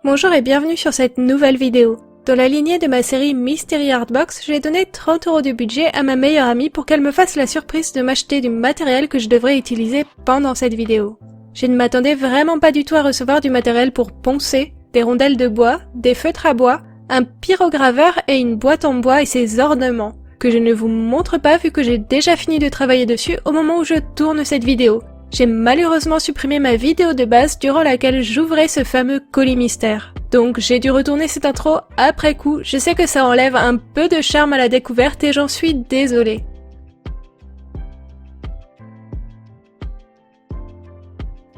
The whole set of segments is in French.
Bonjour et bienvenue sur cette nouvelle vidéo. Dans la lignée de ma série Mystery Artbox, j'ai donné 30 € de budget à ma meilleure amie pour qu'elle me fasse la surprise de m'acheter du matériel que je devrais utiliser pendant cette vidéo. Je ne m'attendais vraiment pas du tout à recevoir du matériel pour poncer, des rondelles de bois, des feutres à bois, un pyrograveur et une boîte en bois et ses ornements, que je ne vous montre pas vu que j'ai déjà fini de travailler dessus au moment où je tourne cette vidéo. J'ai malheureusement supprimé ma vidéo de base durant laquelle j'ouvrais ce fameux colis mystère. Donc j'ai dû retourner cette intro après coup, je sais que ça enlève un peu de charme à la découverte et j'en suis désolée.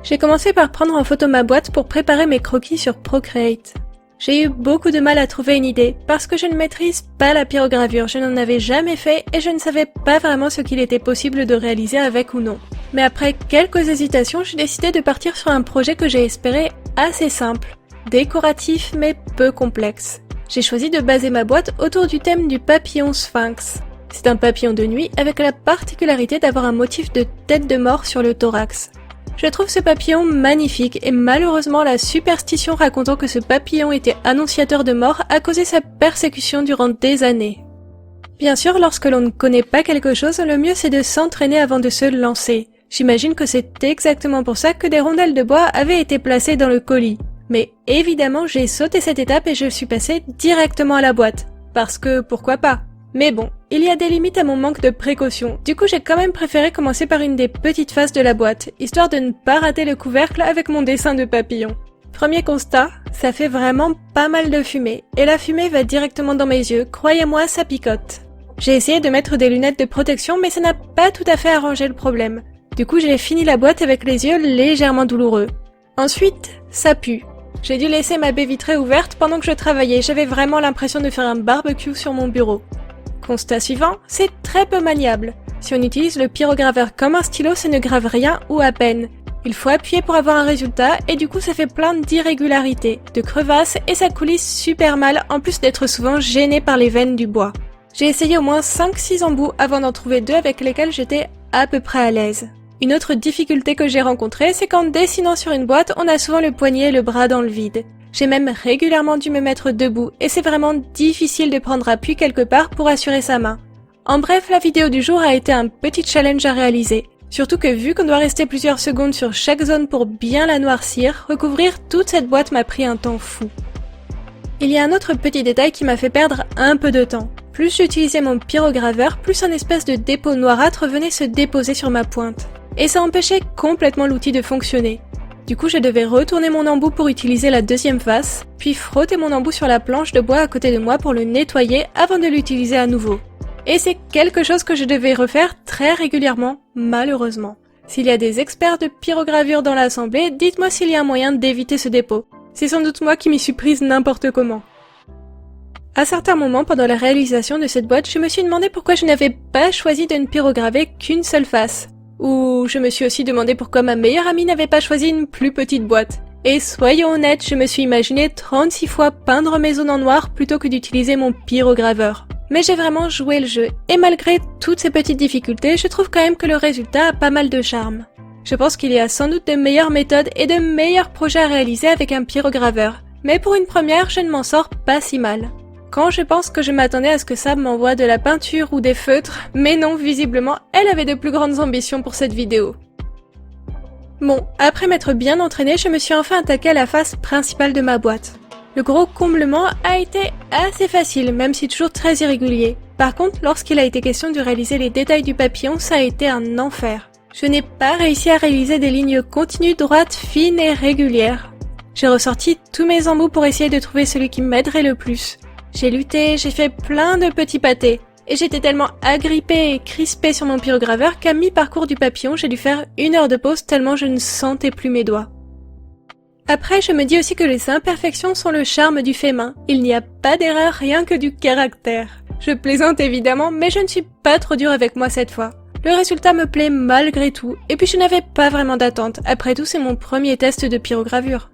J'ai commencé par prendre en photo ma boîte pour préparer mes croquis sur Procreate. J'ai eu beaucoup de mal à trouver une idée, parce que je ne maîtrise pas la pyrogravure, je n'en avais jamais fait et je ne savais pas vraiment ce qu'il était possible de réaliser avec ou non. Mais après quelques hésitations, j'ai décidé de partir sur un projet que j'ai espéré assez simple, décoratif mais peu complexe. J'ai choisi de baser ma boîte autour du thème du papillon sphinx. C'est un papillon de nuit avec la particularité d'avoir un motif de tête de mort sur le thorax. Je trouve ce papillon magnifique et malheureusement la superstition racontant que ce papillon était annonciateur de mort a causé sa persécution durant des années. Bien sûr, lorsque l'on ne connaît pas quelque chose, le mieux c'est de s'entraîner avant de se lancer. J'imagine que c'est exactement pour ça que des rondelles de bois avaient été placées dans le colis. Mais évidemment, j'ai sauté cette étape et je suis passée directement à la boîte. Parce que pourquoi pas? Mais bon, il y a des limites à mon manque de précaution. Du coup, j'ai quand même préféré commencer par une des petites faces de la boîte, histoire de ne pas rater le couvercle avec mon dessin de papillon. Premier constat, ça fait vraiment pas mal de fumée. Et la fumée va directement dans mes yeux, croyez-moi, ça picote. J'ai essayé de mettre des lunettes de protection, mais ça n'a pas tout à fait arrangé le problème. Du coup, j'ai fini la boîte avec les yeux légèrement douloureux. Ensuite, ça pue. J'ai dû laisser ma baie vitrée ouverte pendant que je travaillais, j'avais vraiment l'impression de faire un barbecue sur mon bureau. Constat suivant, c'est très peu maniable. Si on utilise le pyrograveur comme un stylo, ça ne grave rien ou à peine. Il faut appuyer pour avoir un résultat et du coup ça fait plein d'irrégularités, de crevasses et ça coulisse super mal en plus d'être souvent gêné par les veines du bois. J'ai essayé au moins 5-6 embouts avant d'en trouver 2 avec lesquels j'étais à peu près à l'aise. Une autre difficulté que j'ai rencontrée, c'est qu'en dessinant sur une boîte, on a souvent le poignet et le bras dans le vide. J'ai même régulièrement dû me mettre debout et c'est vraiment difficile de prendre appui quelque part pour assurer sa main. En bref, la vidéo du jour a été un petit challenge à réaliser. Surtout que vu qu'on doit rester plusieurs secondes sur chaque zone pour bien la noircir, recouvrir toute cette boîte m'a pris un temps fou. Il y a un autre petit détail qui m'a fait perdre un peu de temps. Plus j'utilisais mon pyrograveur, plus un espèce de dépôt noirâtre venait se déposer sur ma pointe. Et ça empêchait complètement l'outil de fonctionner. Du coup, je devais retourner mon embout pour utiliser la deuxième face, puis frotter mon embout sur la planche de bois à côté de moi pour le nettoyer avant de l'utiliser à nouveau. Et c'est quelque chose que je devais refaire très régulièrement, malheureusement. S'il y a des experts de pyrogravure dans l'assemblée, dites-moi s'il y a un moyen d'éviter ce dépôt. C'est sans doute moi qui m'y suis prise n'importe comment. À certains moments pendant la réalisation de cette boîte, je me suis demandé pourquoi je n'avais pas choisi de ne pyrograver qu'une seule face. Ou je me suis aussi demandé pourquoi ma meilleure amie n'avait pas choisi une plus petite boîte. Et soyons honnêtes, je me suis imaginé 36 fois peindre mes zones en noir plutôt que d'utiliser mon pyrograveur. Mais j'ai vraiment joué le jeu, et malgré toutes ces petites difficultés, je trouve quand même que le résultat a pas mal de charme. Je pense qu'il y a sans doute de meilleures méthodes et de meilleurs projets à réaliser avec un pyrograveur. Mais pour une première, je ne m'en sors pas si mal. Quand je pense que je m'attendais à ce que Sam m'envoie de la peinture ou des feutres, mais non, visiblement, elle avait de plus grandes ambitions pour cette vidéo. Bon, après m'être bien entraînée, je me suis enfin attaquée à la face principale de ma boîte. Le gros comblement a été assez facile, même si toujours très irrégulier. Par contre, lorsqu'il a été question de réaliser les détails du papillon, ça a été un enfer. Je n'ai pas réussi à réaliser des lignes continues, droites, fines et régulières. J'ai ressorti tous mes embouts pour essayer de trouver celui qui m'aiderait le plus. J'ai lutté, j'ai fait plein de petits pâtés. Et j'étais tellement agrippée et crispée sur mon pyrograveur qu'à mi-parcours du papillon, j'ai dû faire 1 heure de pause tellement je ne sentais plus mes doigts. Après, je me dis aussi que les imperfections sont le charme du fait main. Il n'y a pas d'erreur, rien que du caractère. Je plaisante évidemment, mais je ne suis pas trop dure avec moi cette fois. Le résultat me plaît malgré tout, et puis je n'avais pas vraiment d'attente. Après tout, c'est mon premier test de pyrogravure.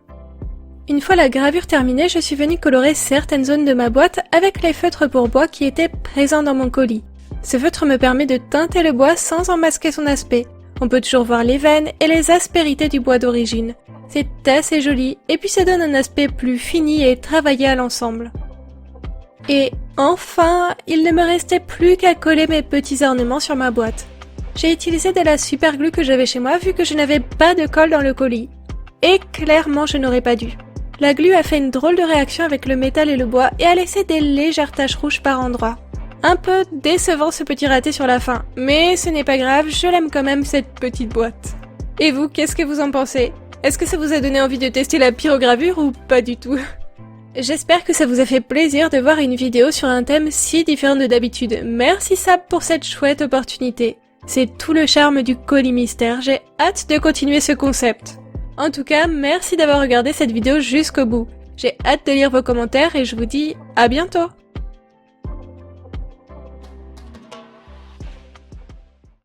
Une fois la gravure terminée, je suis venue colorer certaines zones de ma boîte avec les feutres pour bois qui étaient présents dans mon colis. Ce feutre me permet de teinter le bois sans en masquer son aspect. On peut toujours voir les veines et les aspérités du bois d'origine. C'est assez joli, et puis ça donne un aspect plus fini et travaillé à l'ensemble. Et enfin, il ne me restait plus qu'à coller mes petits ornements sur ma boîte. J'ai utilisé de la super glue que j'avais chez moi vu que je n'avais pas de colle dans le colis. Et clairement, je n'aurais pas dû. La glue a fait une drôle de réaction avec le métal et le bois et a laissé des légères taches rouges par endroits. Un peu décevant ce petit raté sur la fin, mais ce n'est pas grave, je l'aime quand même cette petite boîte. Et vous, qu'est-ce que vous en pensez? Est-ce que ça vous a donné envie de tester la pyrogravure ou pas du tout? J'espère que ça vous a fait plaisir de voir une vidéo sur un thème si différent de d'habitude. Merci Sab pour cette chouette opportunité. C'est tout le charme du colis mystère, j'ai hâte de continuer ce concept. En tout cas, merci d'avoir regardé cette vidéo jusqu'au bout. J'ai hâte de lire vos commentaires et je vous dis à bientôt!